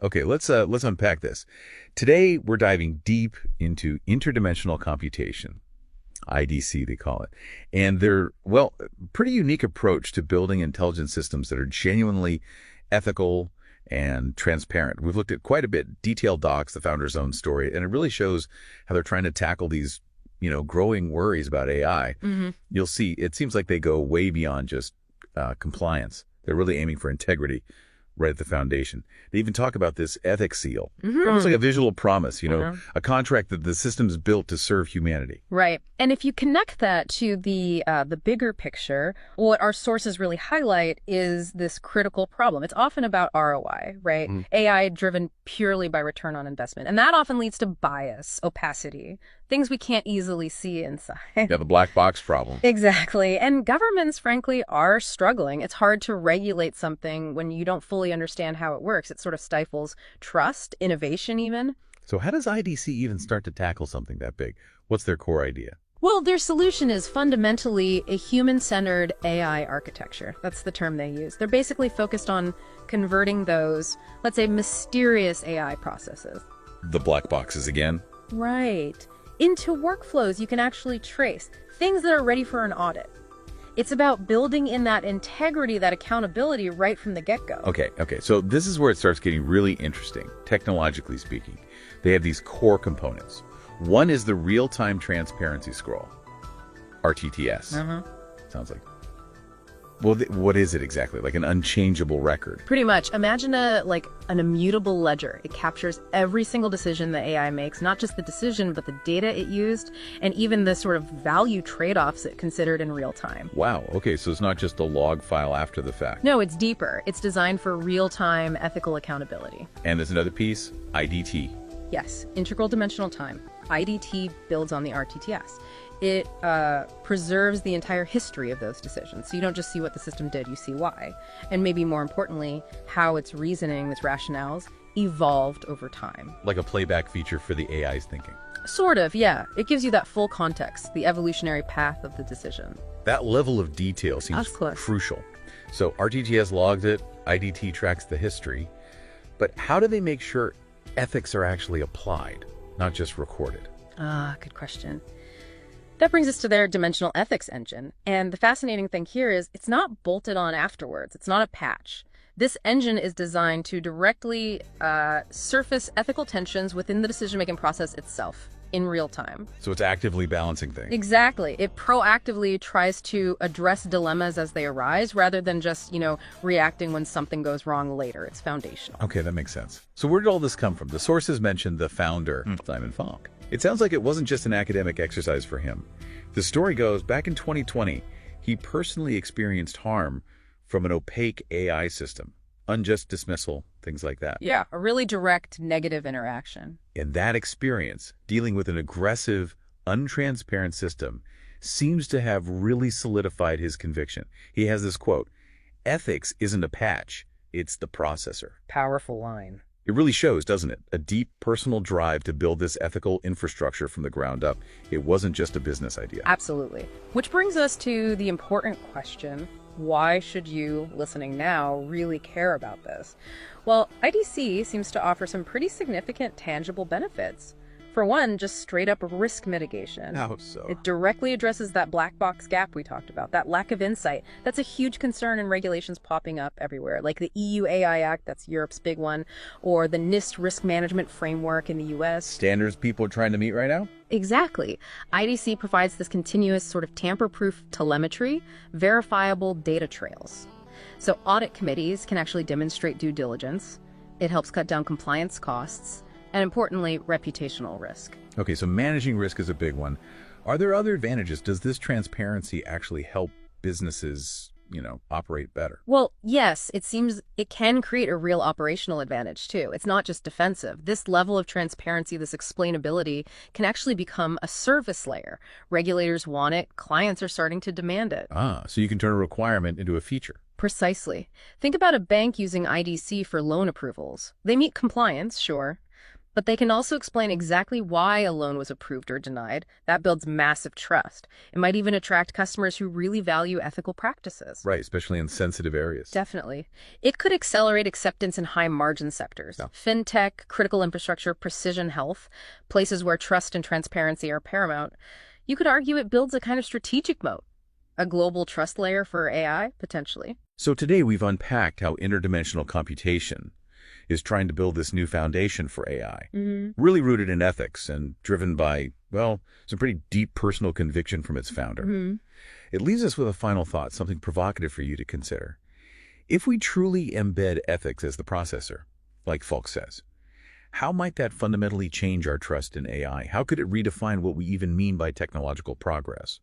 Okay, let's unpack this. Today, we're diving deep into interdimensional computation, IDC they call it. And they're, well, pretty unique approach to building intelligent systems that are genuinely ethical and transparent. We've looked at quite a bit, detailed docs, the founder's own story, and it really shows how they're trying to tackle these, growing worries about AI. You'll see, it seems like they go way beyond just compliance. They're really aiming for integrity right at the foundation. They even talk about this ethics seal, almost like a visual promise, a contract that the system's built to serve humanity. Right. And if you connect that to the bigger picture, what our sources really highlight is this critical problem. It's often about ROI, right? AI driven purely by return on investment. And that often leads to bias, opacity, things we can't easily see inside. Yeah, the black box problem. Exactly. And governments, frankly, are struggling. It's hard to regulate something when you don't fully understand how it works. It sort of stifles trust, innovation even. So how does IDC even start to tackle something that big? What's their core idea? Well, their solution is fundamentally a human-centered AI architecture. That's the term they use. They're basically focused on converting those, let's say, mysterious AI processes. The black boxes again? Right. Into workflows you can actually trace, things that are ready for an audit. It's about building in that integrity, that accountability right from the get-go. Okay. So this is where it starts getting really interesting, technologically speaking. They have these core components. One is the Real-Time Transparency Scroll, RTTS. Sounds like. Well, what is it exactly? Like an unchangeable record? Pretty much. Imagine an immutable ledger. It captures every single decision the AI makes, not just the decision, but the data it used, and even the sort of value trade-offs it considered in real time. Wow. Okay, so it's not just a log file after the fact. No, it's deeper. It's designed for real-time ethical accountability. And there's another piece, IDT. Yes, integral dimensional time. IDT builds on the RTTS. It preserves the entire history of those decisions. So you don't just see what the system did, you see why. And maybe more importantly, how its reasoning, its rationales, evolved over time. Like a playback feature for the AI's thinking. Sort of, yeah. It gives you that full context, the evolutionary path of the decision. That level of detail seems crucial. So RTTS logs it, IDT tracks the history. But how do they make sure ethics are actually applied, not just recorded? Good question. That brings us to their dimensional ethics engine. And the fascinating thing here is it's not bolted on afterwards. It's not a patch. This engine is designed to directly surface ethical tensions within the decision-making process itself in real time. So it's actively balancing things. Exactly. It proactively tries to address dilemmas as they arise rather than just, reacting when something goes wrong later. It's foundational. Okay, that makes sense. So where did all this come from? The sources mentioned the founder, Simon Falk. It sounds like it wasn't just an academic exercise for him. The story goes, back in 2020, he personally experienced harm from an opaque AI system, unjust dismissal, things like that. Yeah, a really direct negative interaction. And that experience, dealing with an aggressive, untransparent system, seems to have really solidified his conviction. He has this quote, "Ethics isn't a patch, it's the processor." Powerful line. It really shows, doesn't it? A deep personal drive to build this ethical infrastructure from the ground up. It wasn't just a business idea. Absolutely. Which brings us to the important question, why should you, listening now, really care about this? Well, IDC seems to offer some pretty significant tangible benefits. For one, just straight up risk mitigation. How so? It directly addresses that black box gap we talked about, that lack of insight. That's a huge concern in regulations popping up everywhere, like the EU AI Act, that's Europe's big one, or the NIST risk management framework in the US. Standards people are trying to meet right now? Exactly. IDC provides this continuous sort of tamper-proof telemetry, verifiable data trails. So audit committees can actually demonstrate due diligence. It helps cut down compliance costs. And importantly, reputational risk. Okay, so managing risk is a big one. Are there other advantages? Does this transparency actually help businesses, operate better? Well, yes, it seems it can create a real operational advantage too. It's not just defensive. This level of transparency, this explainability, can actually become a service layer. Regulators want it. Clients are starting to demand it. So you can turn a requirement into a feature. Precisely. Think about a bank using IDC for loan approvals. They meet compliance, sure. But they can also explain exactly why a loan was approved or denied. That builds massive trust. It might even attract customers who really value ethical practices. Right, especially in sensitive areas. Definitely. It could accelerate acceptance in high-margin sectors. Yeah. Fintech, critical infrastructure, precision health, places where trust and transparency are paramount. You could argue it builds a kind of strategic moat. A global trust layer for AI, potentially. So today we've unpacked how interdimensional computation is trying to build this new foundation for AI, really rooted in ethics and driven by, well, some pretty deep personal conviction from its founder. It leaves us with a final thought, something provocative for you to consider. If we truly embed ethics as the processor, like Falk says, how might that fundamentally change our trust in AI? How could it redefine what we even mean by technological progress?